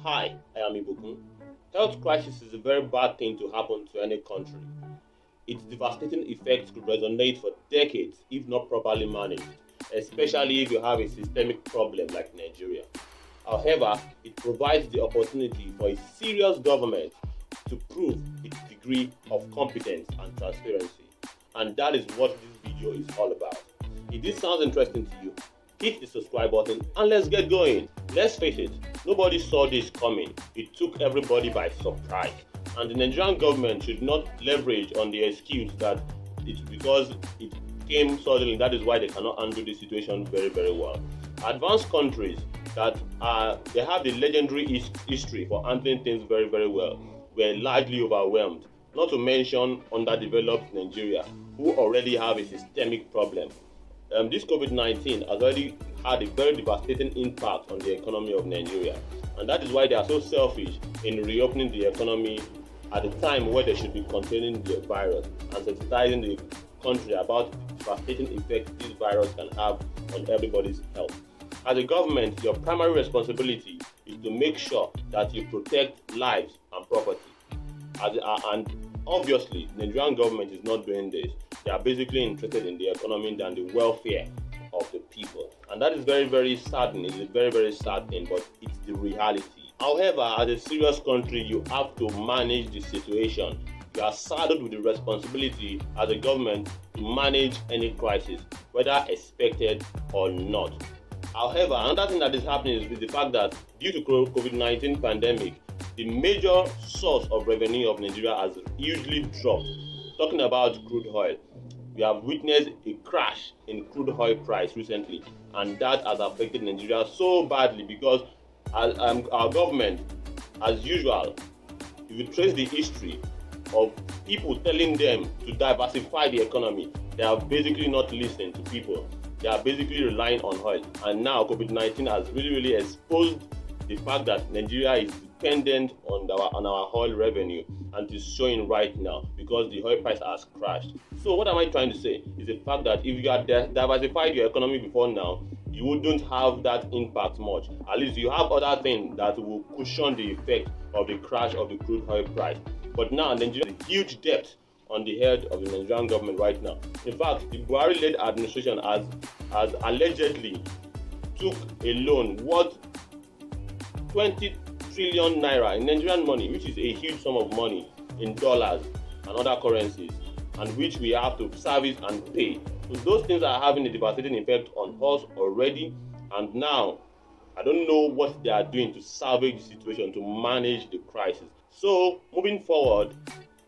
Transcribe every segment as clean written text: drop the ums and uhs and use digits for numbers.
Hi, I am Ibukun. Health crisis is a very bad thing to happen to any country. Its devastating effects could resonate for decades if not properly managed, especially if you have a systemic problem like Nigeria. However, it provides the opportunity for a serious government to prove its degree of competence and transparency. And that is what this video is all about. If this sounds interesting to you, hit the subscribe button and let's get going. Let's face it, nobody saw this coming. It took everybody by surprise. And the Nigerian government should not leverage on the excuse that it's because it came suddenly, that is why they cannot handle the situation very, very well. Advanced countries they have the legendary history for handling things very, very well were largely overwhelmed. Not to mention underdeveloped Nigeria, who already have a systemic problem. This COVID-19 has already had a very devastating impact on the economy of Nigeria, and that is why they are so selfish in reopening the economy at a time where they should be containing the virus and sensitizing the country about the devastating effect this virus can have on everybody's health. As a government, your primary responsibility is to make sure that you protect lives and property. And obviously, the Nigerian government is not doing this. They are basically interested in the economy than the welfare of the people. And that is very, very saddening. It's a very, very sad thing, but it's the reality. However, as a serious country, you have to manage the situation. You are saddled with the responsibility as a government to manage any crisis, whether expected or not. However, another thing that is happening is with the fact that due to COVID-19 pandemic, the major source of revenue of Nigeria has hugely dropped. Talking about crude oil, we have witnessed a crash in crude oil price recently, and that has affected Nigeria so badly because our government, as usual, if you trace the history of people telling them to diversify the economy, they are basically not listening to people. They are basically relying on oil. And now COVID-19 has really exposed the fact that Nigeria is dependent on our oil revenue, and it is showing right now because the oil price has crashed. So what am I trying to say is the fact that if you had diversified your economy before now, you wouldn't have that impact much. At least you have other things that will cushion the effect of the crash of the crude oil price. But now Nigeria has a huge debt on the head of the Nigerian government right now. In fact, the Buhari-led administration has allegedly took a loan worth 20 trillion naira in Nigerian money, which is a huge sum of money in dollars and other currencies, and which we have to service and pay. So those things are having a devastating effect on us already, and now I don't know what they are doing to salvage the situation, to manage the crisis. So moving forward,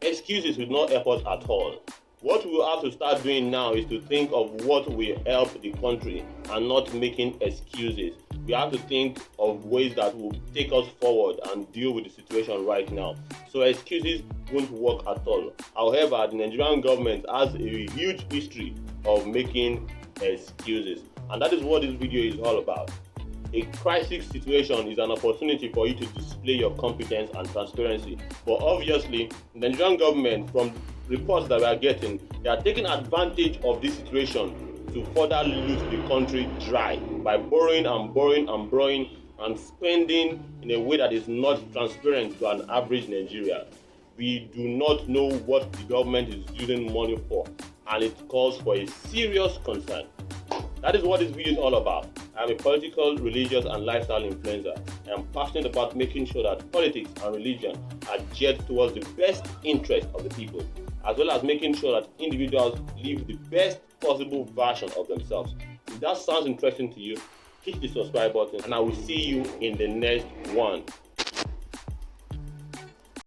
excuses will not help us at all. What we will have to start doing now is to think of what will help the country and not making excuses. We have to think of ways that will take us forward and deal with the situation right now. So excuses won't work at all. However, the Nigerian government has a huge history of making excuses, and that is what this video is all about. A crisis situation is an opportunity for you to display your competence and transparency. But obviously, the Nigerian government, from reports that we are getting, they are taking advantage of this situation to further loot the country dry by borrowing and spending in a way that is not transparent to an average Nigerian. We do not know what the government is using money for, and it calls for a serious concern. That is what this video is all about. I am a political, religious, and lifestyle influencer. I am passionate about making sure that politics and religion are geared towards the best interest of the people, as well as making sure that individuals live the best possible version of themselves. If that sounds interesting to you, hit the subscribe button, and I will see you in the next one.